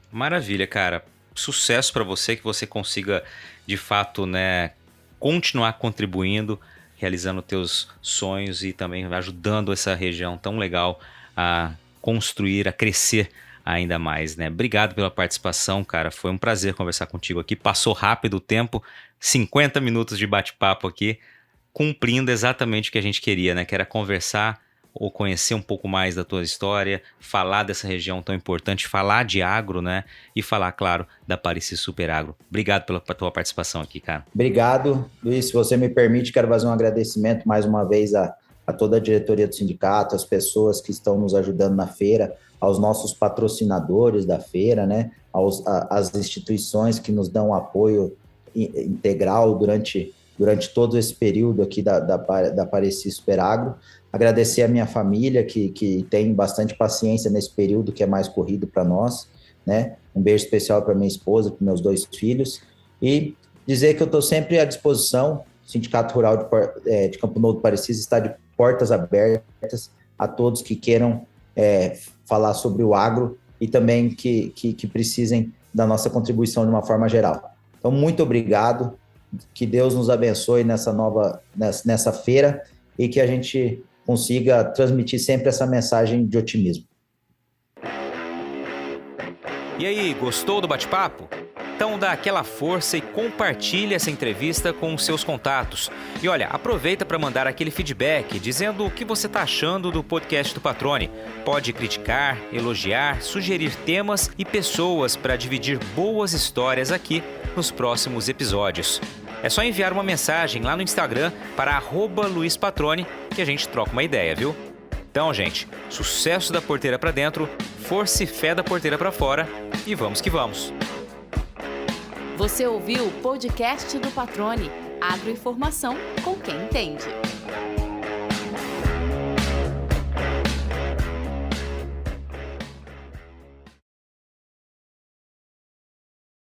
Maravilha, cara. Sucesso para você, que você consiga, de fato, né, continuar contribuindo, realizando teus sonhos e também ajudando essa região tão legal a construir, a crescer ainda mais, né? Obrigado pela participação, cara. Foi um prazer conversar contigo aqui. Passou rápido o tempo, 50 minutos de bate-papo aqui. cumprindo exatamente o que a gente queria, né? Que era conversar ou conhecer um pouco mais da tua história, falar dessa região tão importante, falar de agro, né? E falar, claro, da Pareci Super Agro. Obrigado pela tua participação aqui, cara. Obrigado, Luiz. Se você me permite, quero fazer um agradecimento mais uma vez a toda a diretoria do sindicato, as pessoas que estão nos ajudando na feira, aos nossos patrocinadores da feira, né? Às instituições que nos dão apoio integral durante todo esse período aqui da Pareci Super Agro. Agradecer a minha família, que tem bastante paciência nesse período que é mais corrido para nós, né? Um beijo especial para minha esposa, para meus 2 filhos. E dizer que eu estou sempre à disposição. O Sindicato Rural de Campo Novo do Pareci está de portas abertas a todos que queiram falar sobre o agro e também que precisem da nossa contribuição de uma forma geral. Então, muito obrigado. Que Deus nos abençoe nessa feira e que a gente consiga transmitir sempre essa mensagem de otimismo. E aí, gostou do bate-papo? Então dá aquela força e compartilha essa entrevista com os seus contatos. E olha, aproveita para mandar aquele feedback dizendo o que você está achando do podcast do Patrone. Pode criticar, elogiar, sugerir temas e pessoas para dividir boas histórias aqui nos próximos episódios. É só enviar uma mensagem lá no Instagram para @LuizPatrone que a gente troca uma ideia, viu? Então, gente, sucesso da porteira para dentro, força e fé da porteira para fora e vamos que vamos! Você ouviu o podcast do Patrone, agroinformação com quem entende.